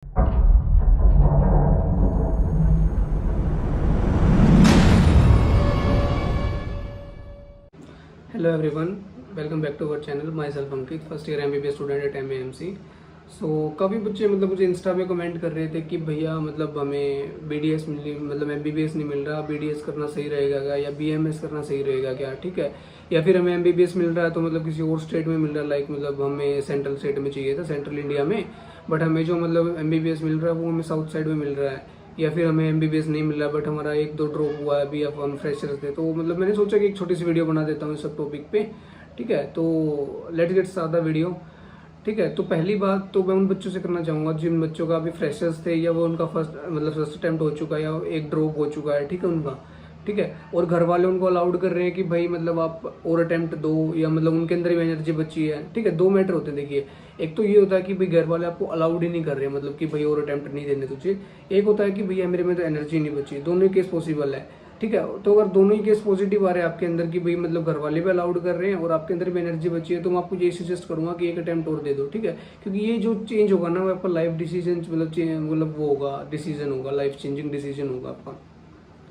Hello everyone, welcome back to our channel. Myself Ankit, first year MBBS student at MAMC. सो काफ़ी बच्चे मुझे Insta पे comment कर रहे थे कि भैया हमें BDS MBBS नहीं मिल रहा, BDS करना सही रहेगा क्या या BMS करना सही रहेगा क्या, ठीक है। या फिर हमें MBBS मिल रहा है तो किसी और स्टेट में मिल रहा है, लाइक हमें सेंट्रल स्टेट में चाहिए था, सेंट्रल इंडिया में, बट हमें जो MBBS मिल रहा है वो हमें साउथ साइड में मिल रहा है। या फिर हमें MBBS नहीं मिल रहा बट हमारा 1-2 ड्रॉप हुआ है, अभी अपन फ्रेशर्स थे, तो मैंने सोचा कि एक छोटी सी वीडियो बना देता हूँ इस सब टॉपिक पे, ठीक है। तो let's get start the video, ठीक है। तो पहली बात तो मैं उन बच्चों से करना चाहूँगा जिन बच्चों का अभी फ्रेशर्स थे या वो उनका फर्स्ट अटेम्प्ट हो चुका है या एक ड्रॉप हो चुका है, ठीक है उनका, ठीक है। और घर वाले उनको अलाउड कर रहे हैं कि भाई आप और अटेम्प्ट दो, या उनके अंदर भी एनर्जी बची है, ठीक है। 2 मैटर होते हैं, देखिए। एक तो ये होता है कि भाई घर वाले आपको अलाउड ही नहीं कर रहे हैं, कि भाई और अटेम्प्ट नहीं देने तुझे। एक होता है कि भैया मेरे में तो एनर्जी नहीं बची। दोनों ही केस पॉसिबल है, ठीक है। तो अगर दोनों ही केस पॉजिटिव आ रहे हैं आपके अंदर कि भाई घर वाले भी अलाउड कर रहे हैं और आपके अंदर भी एनर्जी बची है, तो मैं आपको ये सजेस्ट करूंगा कि एक अटेम्प्ट और दे दो, ठीक है। क्योंकि ये जो चेंज होगा ना वो आपका लाइफ डिसीजन वो होगा, डिसीजन होगा, लाइफ चेंजिंग डिसीजन होगा आपका,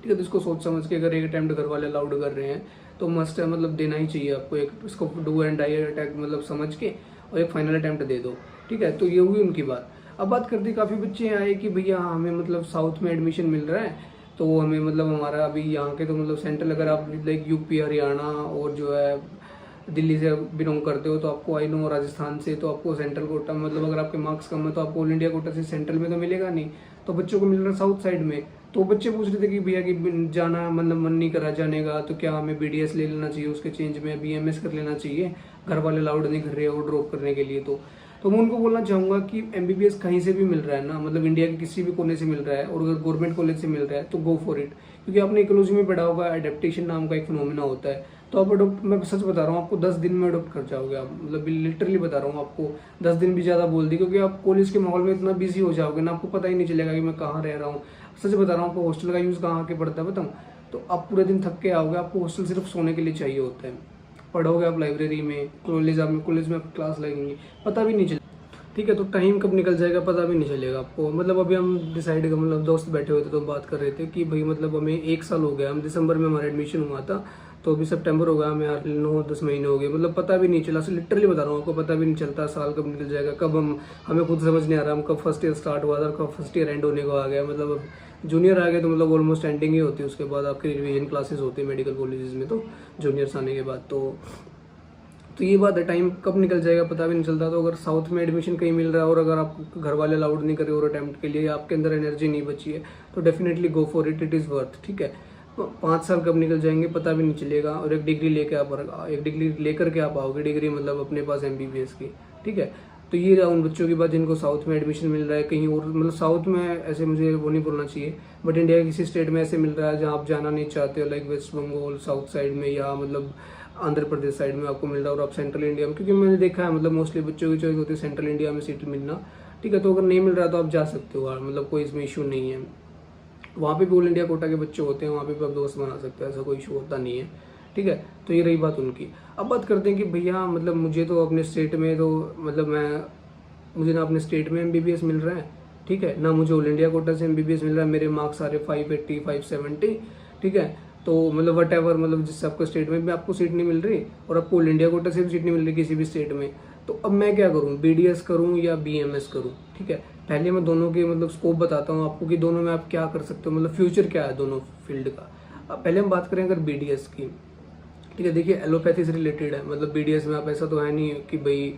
ठीक है। तो इसको सोच समझ के अगर एक अटेम्प्ट घर वाले अलाउड कर रहे हैं तो मस्ट है, देना ही चाहिए आपको। एक इसको डू एंड डाई अटैक समझ के और एक फाइनल अटेम्प्ट दे दो, ठीक है। तो ये हुई उनकी बात। अब बात करते काफ़ी बच्चे आए कि भैया हमें साउथ में एडमिशन मिल रहा है, तो हमें हमारा अभी यहाँ के तो सेंट्रल, अगर आप लाइक यूपी, हरियाणा और जो है दिल्ली से बिलोंग करते हो तो आपको, आई नो राजस्थान से, तो आपको सेंट्रल कोटा अगर आपके मार्क्स कम है तो आपको ऑल इंडिया कोटा से सेंट्रल में तो मिलेगा नहीं, तो बच्चों को मिल रहा है साउथ साइड में। तो बच्चे पूछ रहे थे कि भैया कि जाना मन नहीं करा जाने का, तो क्या हमें BDS ले लेना चाहिए, उसके चेंज में BMS कर लेना चाहिए, घर वाले अलाउड नहीं कर रहे और ड्रॉप करने के लिए। तो मैं उनको बोलना चाहूँगा कि MBBS कहीं से भी मिल रहा है ना, इंडिया के किसी भी कोने से मिल रहा है और अगर गवर्नमेंट कॉलेज से मिल रहा है तो गो फॉर इट। क्योंकि आपने इकोलॉजी में पढ़ा होगा, एडेप्टेशन नाम का एक फिनोमेना होता है। तो आप मैं सच बता रहा हूँ आपको, 10 दिन में अडोप्ट कर जाओगे आप, लिटरली बता रहा हूँ आपको। 10 दिन भी ज़्यादा बोल दी, क्योंकि आप कॉलेज के माहौल में इतना बिजी हो जाओगे ना, आपको पता ही नहीं चलेगा कि मैं कहाँ रह रहा हूँ। सच बता रहा हूँ आपको, हॉस्टल का यूज़ कहाँ आके पड़ता है बताऊँ, तो आप पूरे दिन थक के आओगे, आपको हॉस्टल सिर्फ सोने के लिए चाहिए होता है। पढ़ोगे आप लाइब्रेरी में, कॉलेज में क्लास लगेंगी, पता भी नहीं चलेगा, ठीक है। तो टाइम कब निकल जाएगा पता भी नहीं चलेगा आपको। अभी हम डिसाइड दोस्त बैठे हुए थे तो बात कर रहे थे कि भाई हमें 1 साल हो गया, हम दिसंबर में हमारा एडमिशन हुआ था, तो अभी सितंबर हो गया, हमें 9-10 महीने हो गए, पता भी नहीं चला। लिटरली बता रहा हूँ आपको, पता भी नहीं चलता साल कब निकल जाएगा, कब हमें खुद समझ नहीं आ रहा हम कब फर्स्ट ईयर स्टार्ट हुआ था, कब फर्स्ट ईयर एंड होने को आ गया। अब जूनियर आ गए तो ऑलमोस्ट एंडिंग ही होती है, उसके बाद आपकी रिवीजन क्लासेस होती है मेडिकल कॉलेजेस में, तो जूनियर्स आने के बाद तो ये बात है, टाइम कब निकल जाएगा पता भी नहीं चलता। तो अगर साउथ में एडमिशन कहीं मिल रहा है और अगर आपको घर वाले अलाउड नहीं करे और अटेम्प्ट के लिए, आपके अंदर एनर्जी नहीं बची है, तो definitely go for it, it is worth, ठीक है। 5 साल कब निकल जाएंगे पता भी नहीं चलेगा, और एक डिग्री लेकर के आप आओगे, डिग्री अपने पास MBBS की, ठीक है। तो ये रहा उन बच्चों की बात जिनको साउथ में एडमिशन मिल रहा है कहीं और, साउथ में ऐसे मुझे वो नहीं बोलना चाहिए, बट इंडिया के किसी स्टेट में ऐसे मिल रहा है जहाँ आप जाना नहीं चाहते हो, like West Bengal south side में, या आंध्र प्रदेश साइड में आपको मिल रहा है, और आप सेंट्रल इंडिया में, क्योंकि मैंने देखा है मोस्टली बच्चों की चॉइस होती है सेंट्रल इंडिया में सीट मिलना, ठीक है। तो अगर नहीं मिल रहा तो आप जा सकते हो, कोई इसमें इशू नहीं है। वहाँ पे भी ऑल इंडिया कोटा के बच्चे होते हैं, वहाँ पे भी आप दोस्त बना सकते हो, ऐसा कोई इशू होता नहीं है, ठीक है। तो ये रही बात उनकी। अब बात करते हैं कि भैया मुझे तो अपने स्टेट में तो मुझे ना अपने स्टेट में MBBS मिल रहा है, ठीक है, ना मुझे ऑल इंडिया कोटा से MBBS मिल रहा है, मेरे मार्क्स सारे 580 570, ठीक है। तो वट एवर जिससे आपको स्टेट में भी आपको सीट नहीं मिल रही और आपको ऑल इंडिया कोटा से भी सीट नहीं मिल रही किसी भी स्टेट में, तो अब मैं क्या करूँ, BDS करूँ या BMS करूँ, ठीक है। पहले मैं दोनों के स्कोप बताता हूँ आपको कि दोनों में आप क्या कर सकते हो, फ्यूचर क्या है दोनों फील्ड का। अब पहले हम बात करें अगर BDS की, ठीक है। देखिए एलोपैथी से रिलेटेड है, BDS में आप ऐसा तो है नहीं कि भाई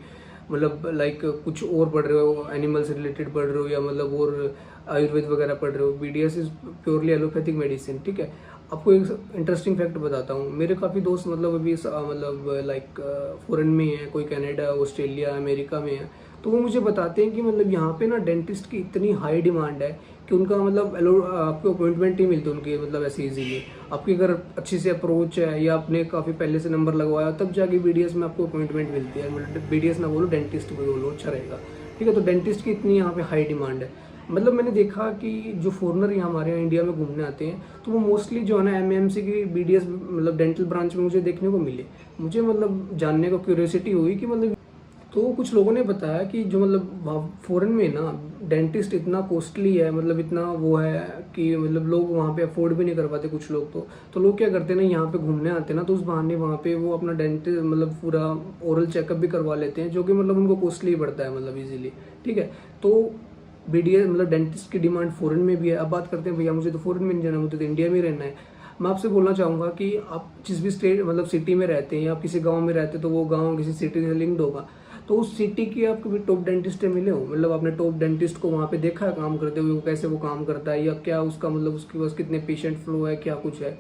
लाइक कुछ और पढ़ रहे हो, एनिमल से रिलेटेड पढ़ रहे हो या और आयुर्वेद वगैरह पढ़ रहे हो। BDS is purely allopathic medicine, ठीक है। आपको एक इंटरेस्टिंग फैक्ट बताता हूँ, मेरे काफ़ी दोस्त अभी लाइक फॉरेन में है, कोई कनाडा, ऑस्ट्रेलिया, अमेरिका में है, तो वो मुझे बताते हैं कि यहाँ पे ना डेंटिस्ट की इतनी हाई डिमांड है कि उनका आपको अपॉइंटमेंट ही मिलती उनकी ऐसे इजीली। आपकी अगर अच्छी से अप्रोच है या आपने काफ़ी पहले से नंबर लगवाया तब जाके BDS में आपको अपॉइंटमेंट मिलती है। BDS ना बोलो, डेंटिस्ट बोलो, अच्छा रहेगा, ठीक है। तो डेंटिस्ट की इतनी यहाँ पे हाई डिमांड है। मैंने देखा कि जो फॉरनर यहाँ हमारे यहाँ इंडिया में घूमने आते हैं तो वो मोस्टली जो है ना MAMC की BDS डेंटल ब्रांच में मुझे देखने को मिले। मुझे जानने को क्यूरियोसिटी हुई कि तो कुछ लोगों ने बताया कि जो मतलब फॉरेन में ना डेंटिस्ट इतना कॉस्टली है, मतलब इतना वो है कि मतलब लोग वहाँ पे अफोर्ड भी नहीं कर पाते कुछ लोग। तो लोग क्या करते हैं ना, यहाँ पे घूमने आते हैं ना, तो उस बहाने वहाँ पे वो अपना डेंटिस्ट मतलब पूरा ओरल चेकअप भी करवा लेते हैं, जो कि मतलब उनको कॉस्टली पड़ता है मतलब इजीली। ठीक है, तो बीडीएस मतलब डेंटिस्ट की डिमांड फॉरेन में भी है। अब बात करते हैं भैया मुझे तो फॉरेन में नहीं जाना, मुझे तो इंडिया में रहना है। मैं आपसे बोलना चाहूँगा कि आप जिस भी स्टेट मतलब सिटी में रहते हैं या किसी गांव में रहते हैं, तो वो गांव किसी सिटी से लिंक्ड होगा, तो उस सिटी के आप कभी टॉप डेंटिस्ट से मिले हो, मतलब आपने टॉप डेंटिस्ट को वहाँ पे देखा है काम करते हुए, वो कैसे वो काम करता है, या क्या उसका मतलब उसके पास कितने पेशेंट फ्लो है, क्या कुछ है।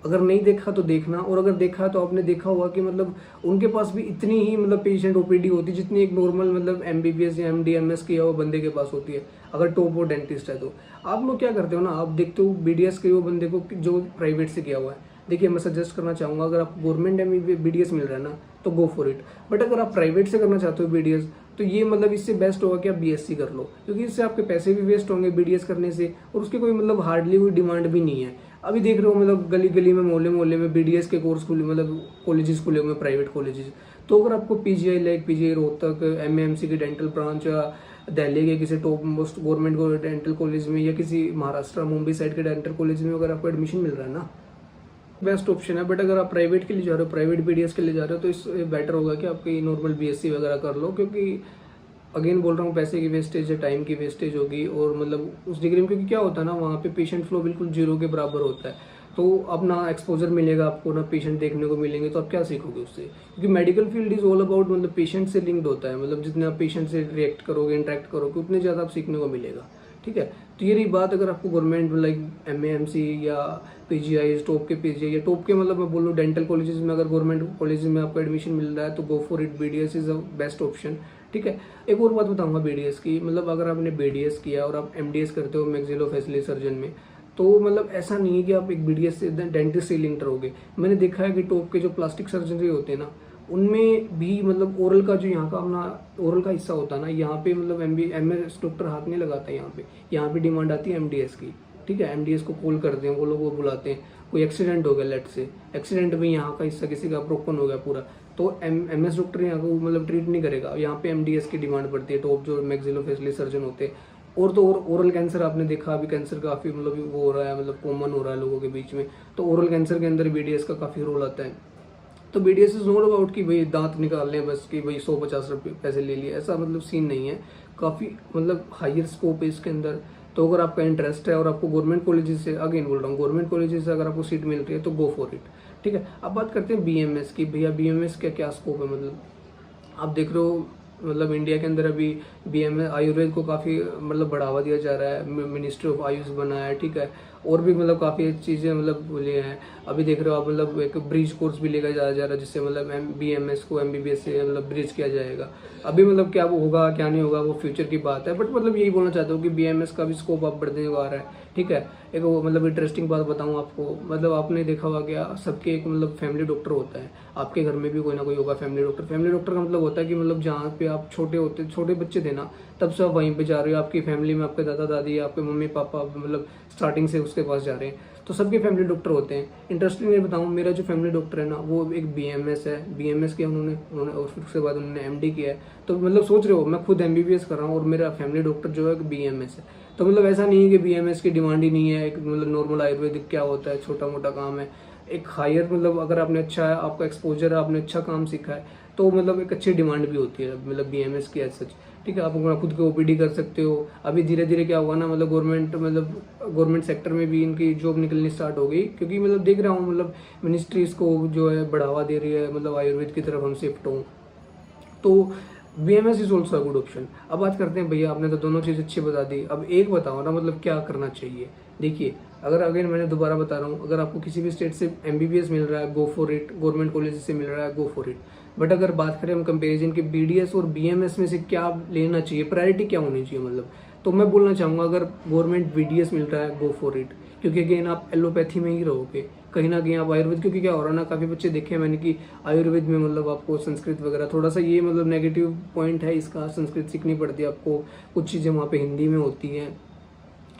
अगर नहीं देखा तो देखना, और अगर देखा तो आपने देखा होगा कि मतलब उनके पास भी इतनी ही मतलब पेशेंट ओपीडी होती है जितनी एक नॉर्मल मतलब एमबीबीएस या एमडीएमएस किया हुआ बंदे के पास होती है, अगर टॉप वो डेंटिस्ट है तो। आप लोग क्या करते हो ना, आप देखते हो बीडीएस के वो बंदे को जो प्राइवेट से किया हुआ है। देखिए मैं सजेस्ट करना चाहूँगा, अगर आप गवर्नमेंट में बीडीएस मिल रहा है ना तो गो फॉर इट, बट अगर आप प्राइवेट से करना चाहते हो बीडीएस, तो ये मतलब इससे बेस्ट होगा कि आप बीएससी कर लो, क्योंकि इससे आपके पैसे भी वेस्ट होंगे बीडीएस करने से, और उसकी कोई मतलब हार्डली कोई डिमांड भी नहीं है। अभी देख रहे हो मतलब गली गली में मोहल्ले मोहल्ले में बीडीएस के कोर्स खुले, मतलब कॉलेजेस खुले हुए प्राइवेट कॉलेजेस। तो अगर आपको पीजीआई लाइक पीजीआई रोहतक, एमएएमसी की डेंटल ब्रांच या दिल्ली के किसी top most government dental college में, या किसी महाराष्ट्र मुंबई साइड के डेंटल कॉलेज में अगर आपको एडमिशन मिल रहा है ना, बेस्ट ऑप्शन है। बट अगर आप प्राइवेट के लिए जा रहे हो, प्राइवेट बीडीएस के लिए जा रहे हो, तो इससे बेटर होगा कि आपकी नॉर्मल बीएससी वगैरह कर लो, क्योंकि अगेन बोल रहा हूँ पैसे की वेस्टेज है, टाइम की वेस्टेज होगी, और मतलब उस डिग्री में क्योंकि क्या होता है ना, वहाँ पे पेशेंट फ्लो बिल्कुल जीरो के बराबर होता है। तो अब ना एक्सपोजर मिलेगा आपको, ना पेशेंट देखने को मिलेंगे, तो आप क्या सीखोगे उससे, क्योंकि medical field is all about मतलब पेशेंट से लिंक्ड होता है। मतलब जितने आप पेशेंट से रिएक्ट करोगे, इंटरेक्ट करोगे, उतने ज़्यादा आप सीखने को मिलेगा। ठीक है, तो ये रही बात। अगर आपको गवर्नमेंट लाइक एमएएमसी या पीजीआई, टॉप के पीजीआई या टॉप के मतलब मैं बोलूँ डेंटल कॉलेजेस में, अगर गवर्नमेंट कॉलेजेस में आपको एडमिशन मिल रहा है तो गो for it, BDS is a best option. ठीक है, एक और बात बताऊंगा बीडीएस की, मतलब अगर आपने बीडीएस किया और आप एमडीएस करते हो मैक्सिलोफेसियल सर्जन में, तो मतलब ऐसा नहीं है कि आप एक बीडीएस से डेंटिस्ट से लिंक्ड रहोगे। मैंने देखा है कि टॉप के जो प्लास्टिक सर्जरी होते हैं ना, उनमें भी मतलब ओरल का जो यहाँ का अपना ओरल का हिस्सा होता है ना, यहाँ पे मतलब एमएस डॉक्टर हाथ नहीं लगाता है यहाँ पे डिमांड आती है एमडीएस की। ठीक है, एमडीएस को कॉल करते हैं वो लोग, वो बुलाते हैं, कोई एक्सीडेंट हो गया लेट से, एक्सीडेंट में यहाँ का हिस्सा किसी का ब्रोकन हो गया पूरा, तो एमएस डॉक्टर यहाँ को मतलब ट्रीट नहीं करेगा, यहाँ पे एमडीएस की डिमांड पड़ती है, टॉप जो मैक्सिलोफेशियल सर्जन होते हैं। और तो और ओरल कैंसर आपने देखा, अभी कैंसर काफी मतलब वो हो रहा है, मतलब कॉमन हो रहा है लोगों के बीच में, तो ओरल कैंसर के अंदर बीडीएस का काफी रोल आता है। तो बीडीएस इज नॉट अबाउट कि भाई दांत निकाल लें बस, कि भाई 150 रुपये पैसे ले लिए, ऐसा मतलब सीन नहीं है। काफ़ी मतलब हायर स्कोप है इसके अंदर। तो अगर आपका इंटरेस्ट है और आपको गवर्नमेंट कॉलेजेस से, अगेन बोल रहा हूँ गवर्नमेंट कॉलेजेस से अगर आपको सीट मिल रही है तो गो फॉर इट। ठीक है, अब बात करते हैं बीएमएस की। भैया बीएमएस का क्या स्कोप है, मतलब आप देख रहे हो मतलब इंडिया के अंदर अभी बीएमएस आयुर्वेद को काफ़ी मतलब बढ़ावा दिया जा रहा है, मिनिस्ट्री ऑफ आयुष बना है। ठीक है, और भी मतलब काफ़ी चीज़ें मतलब बोले हैं। अभी देख रहे हो आप मतलब एक ब्रिज कोर्स भी लेकर जाया जा रहा है, जिससे मतलब बीएमएस को एमबीबीएस से मतलब ब्रिज किया जाएगा। अभी मतलब क्या वो होगा क्या नहीं होगा वो फ्यूचर की बात है, बट मतलब यही बोलना चाहता हूँ कि बीएमएस का भी स्कोप अब बढ़ने को आ रहा है। ठीक है, एक वो मतलब इंटरेस्टिंग बात बताऊँ आपको, मतलब आपने देखा होगा क्या, सबके एक मतलब फैमिली डॉक्टर होता है, आपके घर में भी कोई ना कोई होगा फैमिली डॉक्टर। फैमिली डॉक्टर का मतलब होता है कि मतलब जहाँ पे आप छोटे बच्चे थे ना, तब से आप वहीं पे जा रहे हो, आपकी फैमिली में आपके दादा दादी, आपके मम्मी पापा मतलब स्टार्टिंग से उसके पास जा रहे हैं, तो सबके फैमिली डॉक्टर होते हैं। इंटरेस्टिंग मैं बताऊँ, मेरा जो फैमिली डॉक्टर है ना वो एक बीएमएस है, बीएमएस किया उन्होंने और फिर उसके बाद उन्होंने एमडी किया है। तो मतलब सोच रहे हो मैं खुद एमबीबीएस कर रहा हूँ और मेरा फैमिली डॉक्टर जो है बीएमएस है। तो मतलब ऐसा नहीं है कि बीएमएस की डिमांड ही नहीं है। एक मतलब नॉर्मल आयुर्वेदिक क्या होता है, छोटा मोटा काम है। एक हायर मतलब अगर आपने अच्छा है, आपका एक्सपोजर है, आपने अच्छा काम सीखा है, तो मतलब एक अच्छी डिमांड भी होती है मतलब बीएमएस की एज सच। ठीक है, आप अपना खुद के ओपीडी कर सकते हो। अभी धीरे धीरे क्या हुआ ना, मतलब गवर्नमेंट सेक्टर में भी इनकी जॉब निकलनी स्टार्ट हो गई, क्योंकि मतलब देख रहा हूँ मतलब मिनिस्ट्री इसको जो है बढ़ावा दे रही है, मतलब आयुर्वेद की तरफ हम शिफ्ट हों, तो BMS is also good option. अब बात करते हैं भैया, आपने तो दोनों चीज़ अच्छी बता दी, अब एक बताओ ना मतलब क्या करना चाहिए। देखिए, अगर अगेन मैंने दोबारा बता रहा हूँ, अगर आपको किसी भी स्टेट से एमबीबीएस मिल रहा है go for it, government college से मिल रहा है गो फॉर इट। बट अगर बात करें हम कंपेरिजन के बीडीएस और बीएमएस में से क्या लेना चाहिए, प्रायोरिटी क्या होनी चाहिए मतलब, तो मैं बोलना चाहूँगा अगर गवर्नमेंट बीडीएस मिल रहा है गो फॉर इट, क्योंकि अगेन आप एलोपैथी में ही रहोगे, कहीं ना कहीं आप आयुर्वेद, क्योंकि क्या हो रहा है ना, काफ़ी बच्चे देखे मैंने कि आयुर्वेद में मतलब आपको संस्कृत वगैरह थोड़ा सा ये मतलब नेगेटिव पॉइंट है इसका, संस्कृत सीखनी पड़ती है आपको, कुछ चीज़ें वहाँ पे हिंदी में होती हैं।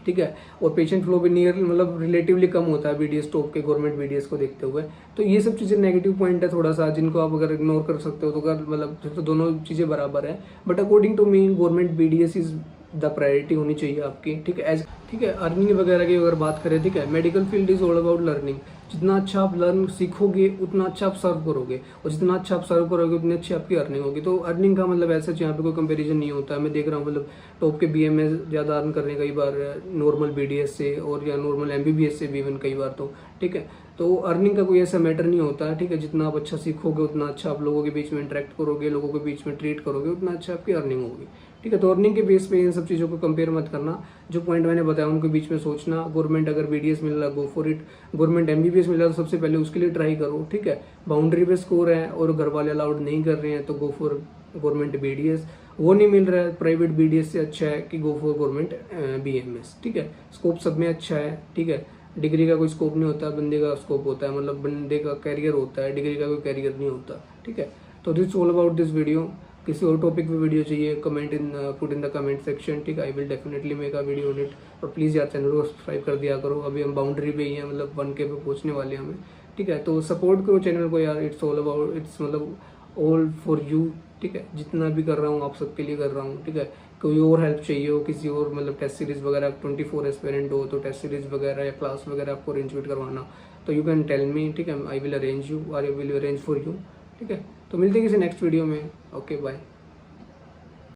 ठीक है। और पेशेंट फ्लो भी नियर मतलब रिलेटिवली कम होता है बीडीएस टॉप के गवर्नमेंट बीडीएस को देखते हुए। तो ये सब चीज़ें नेगेटिव पॉइंट है थोड़ा सा, जिनको आप अगर इग्नोर कर सकते हो तो अगर मतलब तो दोनों चीज़ें बराबर है। But according to me government BDS is the priority होनी चाहिए आपकी, ठीक है। एज ठीक है, अर्निंग वगैरह की अगर बात करें, ठीक है, medical field is all about learning. जितना अच्छा आप लर्न सीखोगे उतना अच्छा आप सर्व करोगे, और जितना अच्छा आप सर्व करोगे उतनी अच्छी आपकी अर्निंग होगी। तो अर्निंग का मतलब ऐसा यहाँ पे कोई कंपैरिजन नहीं होता है। मैं देख रहा हूँ मतलब टॉप के बीएमएस ज़्यादा अर्न करने कई बार नॉर्मल बीडीएस से, और या नॉर्मल एमबीबीएस से भी इवन कई बार, तो ठीक है। तो अर्निंग का कोई ऐसा मैटर नहीं होता है, ठीक है। जितना आप अच्छा सीखोगे उतना अच्छा आप लोगों के बीच में इंटरेक्ट करोगे, लोगों के बीच में ट्रीट करोगे, उतना अच्छा आपकी अर्निंग होगी, ठीक है। तो अर्निंग के बेस पे इन सब चीज़ों को कंपेयर मत करना। जो पॉइंट मैंने बताया उनके बीच में सोचना। गवर्नमेंट अगर बीडीएस मिल रहा है go for it, government MBBS मिल रहा है तो सबसे पहले उसके लिए ट्राई करो, ठीक है। बाउंड्री पे स्कोर है और घर वाले अलाउड नहीं कर रहे हैं तो गो फॉर गवर्नमेंट बीडीएस। वो नहीं मिल रहा है प्राइवेट बीडीएस से अच्छा है कि गो फॉर गवर्नमेंट बीएमएस, ठीक है। स्कोप सब में अच्छा है, ठीक है। डिग्री का कोई स्कोप नहीं होता, बंदे का स्कोप होता है, मतलब बंदे का कैरियर होता है, डिग्री का कोई कैरियर नहीं होता, ठीक है। तो this all about this video. किसी और टॉपिक पे वीडियो चाहिए comment put in the comment section, ठीक है। I will definitely make a video on it. और प्लीज़ यार चैनल को सब्सक्राइब कर दिया करो। अभी हम बाउंड्री पे ही हैं, मतलब 1K पे पहुंचने वाले हैं हमें, ठीक है। तो सपोर्ट करो चैनल को यार। इट्स ऑल अबाउट, इट्स मतलब ऑल फॉर यू, ठीक है। जितना भी कर रहा हूँ आप सबके लिए कर रहा हूँ, ठीक है। कोई और हेल्प चाहिए हो, किसी और मतलब टेस्ट सीरीज वगैरह 24 एस्पिरेंट हो तो टेस्ट सीरीज वगैरह या क्लास वगैरह आपको अरेंजमेंट करवाना, तो यू कैन टेल मी, ठीक है। आई विल अरेंज यू और I will arrange for you, ठीक है। तो मिलते हैं किसी नेक्स्ट वीडियो में। Okay bye.